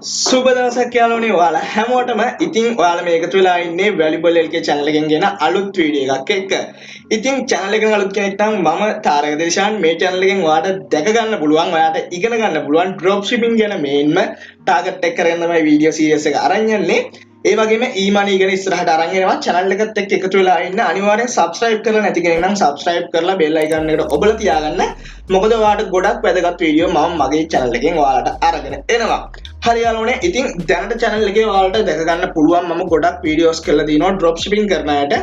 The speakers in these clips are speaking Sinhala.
සුබ දවසක් යාළුවනේ ඔයාලා හැමෝටම ඉතින් ඔයාලා මේකතු වෙලා ඉන්නේ වැලිබල් LK channel එකෙන් ගෙන අලුත් වීඩියෝ එකක් එක්ක. ඉතින් channel එකෙන් අලුත් කෙනෙක් නම් මම තාරක දේශාන් මේ channel එකෙන් ඔයාලට දැක ගන්න පුළුවන් ඔයාලට ඉගෙන ගන්න පුළුවන් dropshipping ගැන මේන්ම target එක කරගෙන තමයි වීඩියෝ series එක අරන් යන්නේ. ඒ වගේම e-money ගැන ඉස්සරහට අරන් එනවා channel එකත් එක්ක එකතු වෙලා ඉන්න අනිවාර්යෙන් subscribe කරලා නැති කෙනෙක් නම් subscribe කරලා bell icon එකට ඔබලා තියාගන්න. මොකද ඔයාලට ගොඩක් වැදගත් වීඩියෝ මම මගේ channel එකෙන් ඔයාලට අරගෙන එනවා. හරි යාළුවනේ ඉතින් දැනට channel එකේ ඔයාලට දැක ගන්න පුළුවන් මම ගොඩක් වීඩියෝස් කරලා දිනවා dropshipping කරන අයට.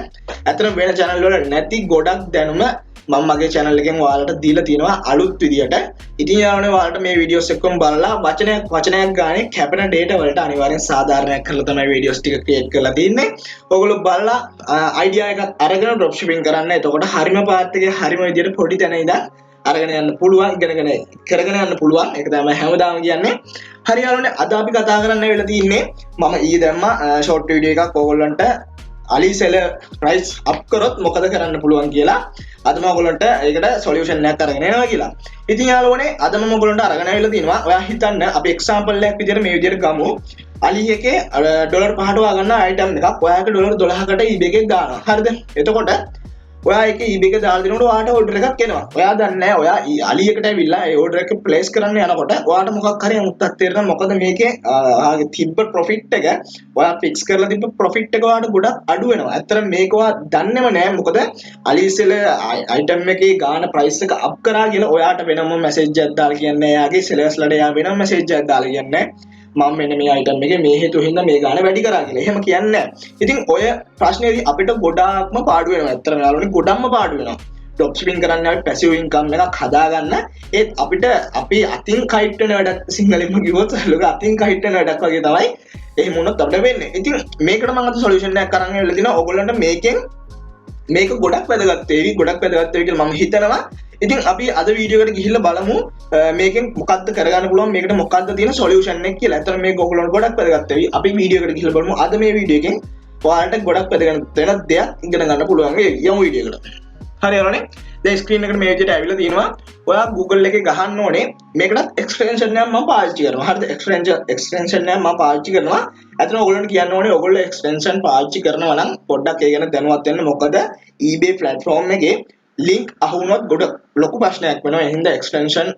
අතන වෙන channel වල නැති ගොඩක් දැනුම මම මගේ channel එකෙන් ඔයාලට දීලා තියෙනවා අලුත් විදියට. ඉතින් යාළුවනේ ඔයාලට මේ වීඩියෝස් එක්කම බලලා වචනයක් ගානේ කැපෙන data වලට අනිවාර්යෙන් සාධාරණයක් කරලා තමයි වීඩියෝස් ටික ක්‍රියේට් කරලා තින්නේ. ඔයගොල්ලෝ බලලා idea එකක් අරගෙන dropshipping කරන්න. එතකොට හරිම පාත් එකේ හරිම විදියට පොඩි තැන ඉඳන් අරගෙන යන්න පුළුවන් ඉගෙනගෙන කරගෙන යන්න පුළුවන්. ඒක තමයි හැමදාම කියන්නේ. හරි යාළුවනේ අද අපි කතා කරන්න වෙලා තින්නේ මම ඊයේ දැම්මා short video එකක් ඕගොල්ලන්ට Ali seller price up කරොත් මොකද කරන්න පුළුවන් කියලා. අද මම ඔයගොල්ලන්ට ඒකට solution එකක් අරගෙන එනවා කියලා. ඉතින් යාළුවනේ අද මම ඔයගොල්ලන්ට අරගෙන ආවිල්ලා තිනවා. ඔයා හිතන්න අපි example එකක් විදියට මේ විදියට ගමු. Ali එකේ ඩොලර් 5ට ගන්න item එකක් ඔයාට ඩොලර් 12කට eBay එකේ දානවා. හරිද? එතකොට ඔයා ඒක eBay එක දාලා දෙනකොට ඔයාට order එකක් එනවා. ඔයා දන්නේ නැහැ ඔයා Ali එකට ඇවිල්ලා ඒ order එක place කරන්න යනකොට ඔයාට මොකක් හරි අමුත්තක් තේරෙනවා. මොකද මේකේ ආගේ තිබ්බ profit එක ඔයා fix කරලා තිබ්බ profit එක ඔයාට ගොඩක් අඩු වෙනවා. ඇත්තටම මේක ඔයා දන්නේම නැහැ. මොකද Ali seller item එකේ ගාන price එක up කරා කියලා ඔයාට වෙනම message එකක් දාලා කියන්නේ. එයාගේ sellers ලට එයා වෙනම message එකක් දාලා කියන්නේ. මම මෙන්න මේ item එකේ මේ හේතුව හින්දා මේ ගාන වැඩි කරා කියලා. එහෙම කියන්නේ නැහැ. ඉතින් ඔය ප්‍රශ්නේදී අපිට ගොඩාක්ම පාඩු වෙනවා. ඇත්තටම යාළුවනේ ගොඩක්ම පාඩු වෙනවා. dropshipping කරන්න අපි passive income එකක් හදාගන්න. ඒත් අපිට අපි අතින් kite වෙන වැඩක් සිංහලෙන්ම කිව්වොත් ලෝක අතින් kite වෙන වැඩක් වගේ තමයි එහෙම වුණොත් අපිට වෙන්නේ. ඉතින් මේකට මම අද solution එකක් අරන් එන්න දෙනවා. ඕගොල්ලන්ට මේක ගොඩක් වැදගත් වෙවි. ගොඩක් වැදගත් වෙවි කියලා මම හිතනවා. ඉතින් අපි අද වීඩියෝ එකට ගිහිල්ලා බලමු මේකෙන් මොකක්ද කරගන්න පුළුවන් මේකට මොකක්ද තියෙන සොලියුෂන් එක කියලා. අතන මේක ඔයගොල්ලන්ට ගොඩක් වැදගත් වෙයි. අපි වීඩියෝ එකට ගිහිල්ලා බලමු. අද මේ වීඩියෝ එකෙන් ඔයාලට ගොඩක් වැදගත් වෙන දෙයක් ඉගෙන ගන්න පුළුවන් වෙයි. යමු වීඩියෝ එකට. හරි යාළුවනේ. දැන් ස්ක්‍රීන් එකට මේ විදිහට ඇවිල්ලා තියෙනවා. ඔයා Google එකේ ගහන්න ඕනේ. මේකටත් එක්ස්ටෙන්ෂන් එකක් මම පාවිච්චි කරනවා. හරිද? එක්ස්ටෙන්ෂන් එකක් මම පාවිච්චි කරනවා. අතන ඔයගොල්ලන්ට කියන්න ඕනේ ඔයගොල්ලෝ එක්ස්ටෙන්ෂන් පාවිච්චි කරනවා නම් පොඩ්ඩක් ඒ ගැන දැනුවත් වෙන්න. මොකද eBay platform එකේ link අහුනොත් ගොඩ ලොකු ප්‍රශ්නයක් වෙනවා. එහෙනම් එක්ස්ටෙන්ෂන්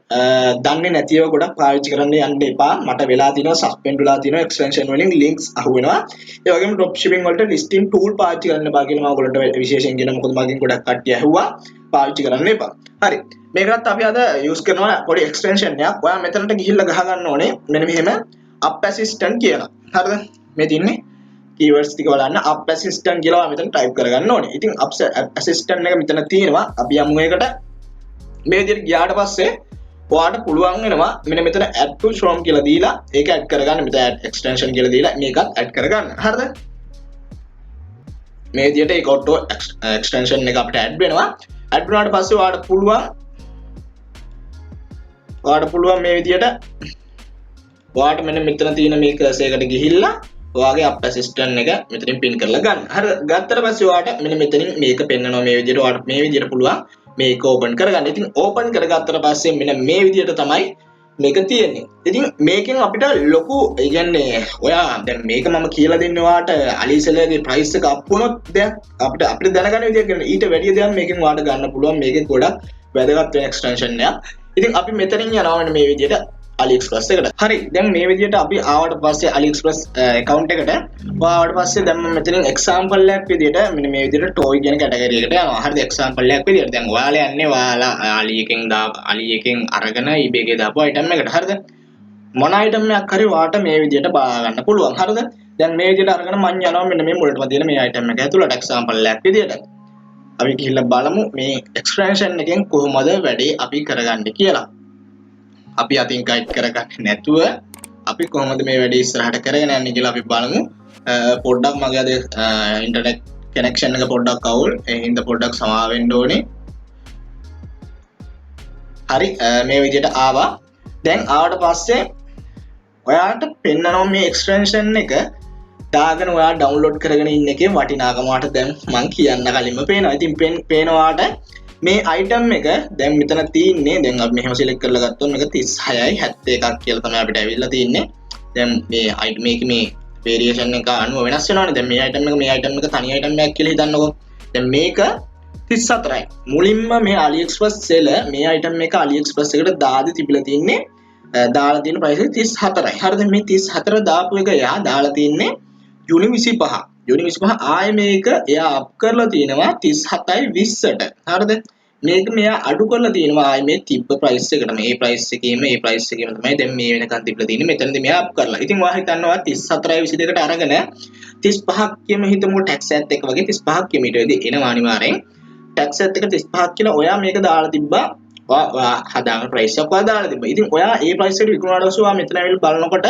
දන්නේ නැතිව ගොඩක් පාවිච්චි කරන්න යන්න එපා. මට වෙලා තිනවා සස්පෙන්ඩ් වෙලා තිනවා එක්ස්ටෙන්ෂන් වලින් links අහු වෙනවා. ඒ වගේම dropshipping වලට listing tool පාවිච්චි කරන්න එපා කියලා මම ඔයගොල්ලන්ට විශේෂයෙන් කියනවා. මොකද මගෙන් ගොඩක් කට්ටිය ඇහුවා පාවිච්චි කරන්න එපා. හරි. මේකත් අපි අද use කරනවා පොඩි එක්ස්ටෙන්ෂන් එකක්. ඔයා මෙතනට ගිහිල්ලා ගහ ගන්න ඕනේ. මෙන්න මෙහෙම up assistant කියලා. හරිද? මේ තින්නේ keywords ටික බලන්න up assistant කියලා මෙතන type කරගන්න ඕනේ. ඉතින් up assistant එක මෙතන තියෙනවා. අපි යමු ඒකට. මේ විදිහට ගියාට පස්සේ ඔයාලට පුළුවන් වෙනවා මෙන්න මෙතන add to from කියලා දීලා ඒක add කරගන්න. මෙතන add extension කියලා දීලා මේකත් add කරගන්න. හරිද? මේ විදිහට ඒක auto extension එක අපිට add වෙනවා. add වුණාට පස්සේ ඔයාලට පුළුවන් මේ විදිහට ඔයාලට මෙන්න මෙතන තියෙන මේ cursor එකට ගිහිල්ලා ඔයාගේ up assistant එක මෙතනින් pin කරලා ගන්න. හරි ගත්තට පස්සේ ඔයාලට මෙන්න මෙතනින් මේක පෙන්නනවා මේ විදිහට. ඔයාලට මේ විදිහට පුළුවන් මේක open කරගන්න. ඉතින් open කරගත්තට පස්සේ මෙන්න මේ විදිහට තමයි මේක තියෙන්නේ. ඉතින් මේකෙන් අපිට ලොකු ඒ කියන්නේ ඔයා දැන් මේක මම කියලා දෙන්නේ ඔයාලට Ali seller ගේ price එක up වුණොත් දැන් අපිට දැනගන්න විදියක් ගන්න. ඊට වැඩිය දෙයක් මේකෙන් ඔයාලට ගන්න පුළුවන්. මේකේ ගොඩක් වැදගත් වෙන extension එකක්. ඉතින් අපි මෙතනින් යනවා මෙන්න මේ විදිහට Aliexpress එකට. හරි. දැන් මේ විදිහට අපි ආවට පස්සේ Aliexpress account එකට ආවට පස්සේ දැන් මම මෙතනින් example එකක් විදිහට මෙන්න මේ විදිහට toy කියන category එකට යනවා. හරිද? example එකක් විදිහට. දැන් ඔයාලා යන්නේ ඔයාලා Ali එකෙන් අරගෙන eBay එකේ දාපු item එකට. හරිද? මොන item එකක් හරි ඔයාට මේ විදිහට බා ගන්න පුළුවන්. හරිද? දැන් මේ විදිහට අරගෙන මම යනවා මෙන්න මේ මුලටම තියෙන මේ item එක ඇතුළට example එකක් විදිහට. අපි ගිහිල්ලා බලමු මේ extension එකෙන් කොහොමද වැඩේ අපි කරගන්නේ කියලා. අපි අතින් guide කරගන්නේ නැතුව අපි කොහොමද මේ වැඩේ ඉස්සරහට කරගෙන යන්නේ කියලා අපි බලමු. පොඩ්ඩක් මගේ අද ඉන්ටර්නෙට් කනෙක්ෂන් එක පොඩ්ඩක් අවුල්. ඒ හින්දා පොඩ්ඩක් සමාව වෙන්න ඕනේ. හරි මේ විදිහට ආවා. දැන් ආවට පස්සේ ඔයාලට පෙන්නනවා මේ එක්ස්ටෙන්ෂන් එක දාගෙන ඔයා ඩවුන්ලෝඩ් කරගෙන ඉන්න එකේ වටිනාකමට දැන් මම කියන්න කලින්ම පේනවා. ඉතින් පේනවාට මේ item එක දැන් මෙතන තියෙන්නේ දැන් අපි මෙහෙම select කරලා ගත්තොත් මේක 36යි 71ක් කියලා තමයි අපිට ඇවිල්ලා තියෙන්නේ. දැන් මේ item එකේ මේ variation එක අනුව වෙනස් වෙනවනේ. දැන් මේ item එක තනි item එකක් කියලා හිතන්නකෝ. දැන් මේක 34යි. මුලින්ම මේ AliExpress seller මේ item එක AliExpress එකට දාලා තිබිලා තින්නේ දාලා තියෙන price එක 34යි. හරිද? මේ 34 දාපු එක එයා දාලා තින්නේ ජූනි 25. ජූනි 25 ආයේ මේක එයා අප් කරලා තිනවා 37යි 20ට. හරිද? මේක මෙයා අඩු කරලා තිනවා ආයේ මේ තිබ්බ price එකට. මේ price එකේම තමයි දැන් මේ වෙනකන් තිබිලා තින්නේ. මෙතනදී මෙයා අප් කරලා. ඉතින් ඔයා හිතනවා 34යි 22ට අරගෙන 35ක් කියම හිතමු tax එකත් එක්ක වගේ 35ක් කියම ඊට වෙදී එනවා අනිවාර්යෙන්. tax එකත් එක්ක 35ක් කියලා ඔයා මේක දාලා තිබ්බා. ඔයා හදාගෙන price එක ඔයා දාලා තිබ්බා. ඉතින් ඔයා ඒ price එකට විකුණුවාට පස්සේ ඔයා මෙතන ඇවිල්ලා බලනකොට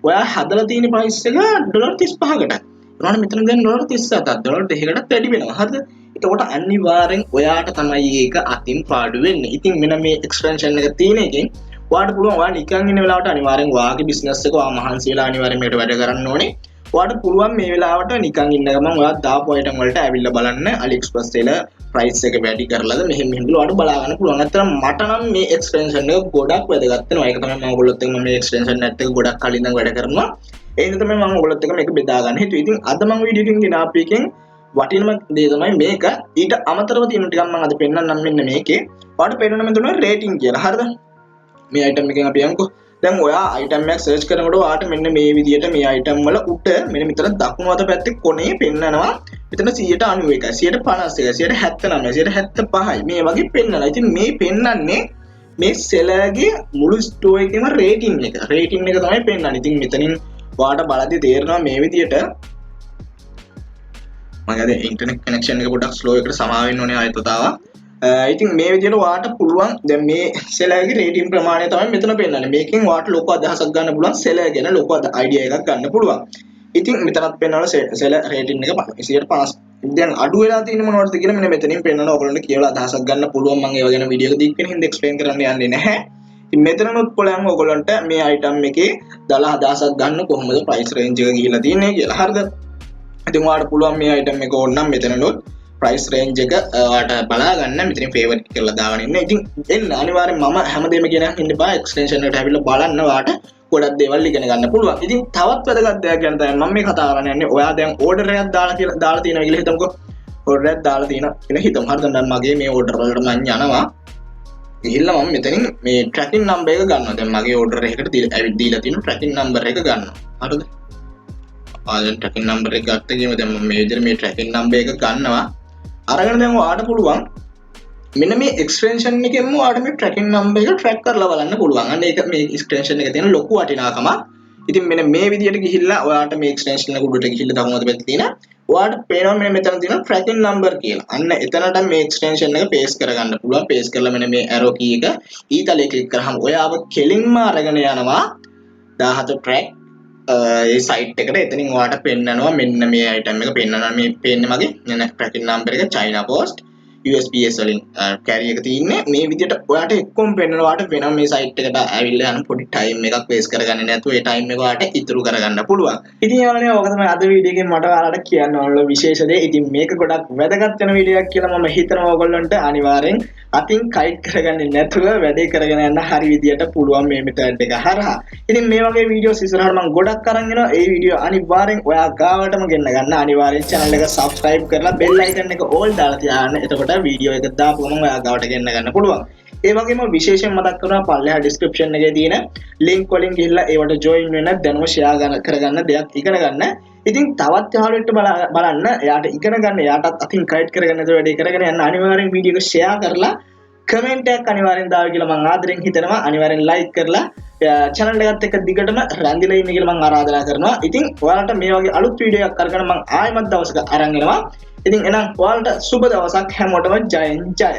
ඔයා හදලා තියෙන price එක $35කට. ඒනවනේ මෙතන දැන් $37ක් $2කට වැඩි වෙනවා. හරිද? එතකොට අනිවාර්යෙන් ඔයාට තමයි ඒක අතින් පාඩු වෙන්නේ. ඉතින් මෙන්න මේ එක්ස්ටෙන්ෂන් එක තියෙන එකෙන් ඔයාට පුළුවන් ඔයා නිකන් ඉන්න වෙලාවට අනිවාර්යෙන් ඔයාගේ බිස්නස් එක ඔයා මහන්සි වෙලා අනිවාර්යෙන් මේකට වැඩ කරන්න ඕනේ. ඔයාට පුළුවන් මේ වෙලාවට නිකන් ඉන්න ගමන් ඔයා දාපු item වලට ඇවිල්ලා බලන්න AliExpress seller price එක වැඩි කරලාද මෙහෙම කියලා ඔයාට බලා ගන්න පුළුවන්. අතන මට නම් මේ එක්ස්ටෙන්ෂන් එක ගොඩක් වැදගත් වෙනවා. ඒක තමයි මම ඔයගොල්ලොත් එක්ක මේ එක්ස්ටෙන්ෂන් net එක ගොඩක් කලින් ඉඳන් වැඩ කරනවා. ඒ හින්දා තමයි මම ඔයගොල්ලොත් එක්ක මේක බෙදා ගන්න හිතුවේ. ඉතින් අද මම වීඩියෝ එකකින් ගෙන ආපු එකෙන් වටිනම දේ තමයි මේක. ඊට අමතරව තියෙන ටිකක් මම අද පෙන්නන්නම් මෙන්න මේකේ. ඔයාලට පෙන්නන්න මම දුන්නා රේටින් කියලා. හරිද? මේ item එකෙන් අපි යමුකෝ. දැන් ඔයා item එකක් search කරනකොට ඔයාට මෙන්න මේ විදියට මේ item වල උඩ මෙන්න මෙතන දකුණු අත පැත්තේ කොනේ පෙන්නනවා. මෙතන 91යි, 151යි, 179යි, 175යි මේ වගේ පෙන්නනවා. ඉතින් මේ පෙන්නන්නේ මේ sellerගේ මුළු store එකේම rating එක. rating එක තමයි පෙන්නන්නේ. ඉතින් මෙතනින් ඔයාට බලද්දී තේරෙනවා මේ විදියට මගේ ඉන්ටර්නෙට් කනෙක්ෂන් එක පොඩ්ඩක් ස්ලෝ එකට සමා වෙන්න ඕනේ ආයෙත් වතාවක්. ඉතින් මේ විදිහට ඔයාට පුළුවන් දැන් මේ සෙලර්ගේ රේටින් ප්‍රමාණය තමයි මෙතන පෙන්නන්නේ. මේකෙන් ඔයාට ලොකු අදහසක් ගන්න පුළුවන් සෙලර් ගැන ලොකු අයිඩියා එකක් ගන්න පුළුවන්. ඉතින් මෙතනත් පෙන්නනවා සෙලර් රේටින් එක 150. දැන් අඩු වෙලා තියෙන මොනවද කියලා මෙන්න මෙතනින් පෙන්නනවා. ඔයගොල්ලන්ට කියලා අදහසක් ගන්න පුළුවන්. මම ඒව ගැන වීඩියෝ එක දික් වෙන හින්දා එක්ස්ප්ලেইন කරන්න යන්නේ නැහැ. ඉතින් මෙතනනොත් පුළුවන් ඔයගොල්ලන්ට මේ අයිටම් එකේ දාලා අදහසක් ගන්න කොහොමද ප්‍රයිස් රේන්ජ් එක ගිහිලා තියෙන්නේ කියලා. හරිද? ඉතින් ඔයාලට පුළුවන් මේ item එක ඕන නම් මෙතනනොත් price range එක ඔයාලට බලා ගන්න මෙතනින් favorite කරලා දාගෙන ඉන්න. ඉතින් එන්න අනිවාර්යෙන් මම හැමදේම කියන ඉන්න බා extension එකට ඇවිල්ලා බලන්න ඔයාලට ගොඩක් දේවල් ඉගෙන ගන්න පුළුවන්. ඉතින් තවත් වැදගත් දෙයක් ගැන තමයි මම මේ කතා කරන්න යන්නේ. ඔයා දැන් order එකක් දාලා තියෙනවා කියලා හිතමුකෝ. order එකක් දාලා තියෙනවා කියලා හිතමු. හරිද? දැන් මගේ මේ order වලට මම යනවා. ගිහිල්ලා මම මෙතනින් මේ tracking number එක ගන්නවා. දැන් මගේ order එකකට දීලා තියෙන tracking number එක ගන්නවා. හරිද? ආයෙත් tracking number එක ගත්ත ගියම දැන් මම මේ විදිහට මේ tracking number එක ගන්නවා. අරගෙන දැන් ඔයාලට පුළුවන් මෙන්න මේ extension එකෙන්ම ඔයාලට මේ tracking number එක track කරලා බලන්න පුළුවන්. අන්න ඒක මේ extension එකේ තියෙන ලොකු වටිනාකම. ඉතින් මෙන්න මේ විදිහට ගිහිල්ලා ඔයාලට මේ extension එක උඩට ගිහිල්ලා දකුණු පැත්තේ තියෙන ඔයාලට පේනවා මෙන්න මෙතන තියෙන tracking number කියලා. අන්න එතනට මේ extension එක paste කරගන්න පුළුවන්. paste කරලා මෙන්න මේ arrow key එක ඊතලයේ click කරාම ඔයාව කෙලින්ම අරගෙන යනවා 17 track ඒ සයිට් එකට. එතනින් ඔයාලට පෙන්නනවා මෙන්න මේ item එක පෙන්නනවා. මේ පේන්නේ මගේ නේද tracking number එක China post USPS වලින් carry එක තියෙන්නේ. මේ විදිහට ඔයාලට එක්කම පෙන්නනවා. ඔයාලට වෙනම මේ සයිට් එකට ඇවිල්ලා යන පොඩි time එකක් waste කරගන්න නැතුව ඒ time එක ඔයාලට ඉතුරු කරගන්න පුළුවන්. ඉතින් යාළුවනේ ඕක තමයි අද වීඩියෝ එකෙන් මට ඔයාලට කියන්න ඕන විශේෂ දේ. ඉතින් මේක ගොඩක් වැදගත් වෙන වීඩියෝ එකක් කියලා මම හිතනවා ඔයගොල්ලන්ට අනිවාර්යෙන් අතින් කයිට් කරගන්නේ නැතුව වැඩේ කරගෙන යන්න හරි විදියට පුළුවන් මේ මෙතඩ් එක හරහා. ඉතින් මේ වගේ වීඩියෝස් ඉස්සරහට මම ගොඩක් අරන් එනවා. ඒ වීඩියෝ අනිවාර්යෙන් ඔයා ගාවටම ගෙන්න ගන්න. අනිවාර්යෙන් channel එක subscribe කරලා bell icon එක all දාලා තියාගන්න. එතකොට වීඩියෝ එක දාපු ගමන් ඔයා ගාවට ගෙන්න ගන්න පුළුවන්. ඒ වගේම විශේෂයෙන් මතක් කරනවා පල්ලෙහා description එකේ තියෙන link වලින් ගිහිල්ලා ඒවට join වෙන්න දැනුම share කරගන්න දෙයක් ඉගෙන ගන්න. ඉතින් තවත් යාළුවෙක්ට බලන්න එයාට ඉගෙන ගන්න එයාටත් අතින් කයිට් කරගෙන ඉඳ වැඩේ කරගෙන යන්න අනිවාර්යෙන් වීඩියෝ එක share කරලා කමෙන්ට් එකක් අනිවාර්යෙන් දාන්න කියලා මම ආදරෙන් හිතනවා. අනිවාර්යෙන් like කරලා channel එකත් එක්ක දිගටම රැඳිලා ඉන්න කියලා මම ආරාධනා කරනවා. ඉතින් ඔයාලට මේ වගේ අලුත් වීඩියෝ එකක් අරගෙන මම ආයෙමත් දවසක අරන් එනවා. ඉතින් එහෙනම් ඔයාලට සුබ දවසක් හැමෝටම ජයෙන් ජය.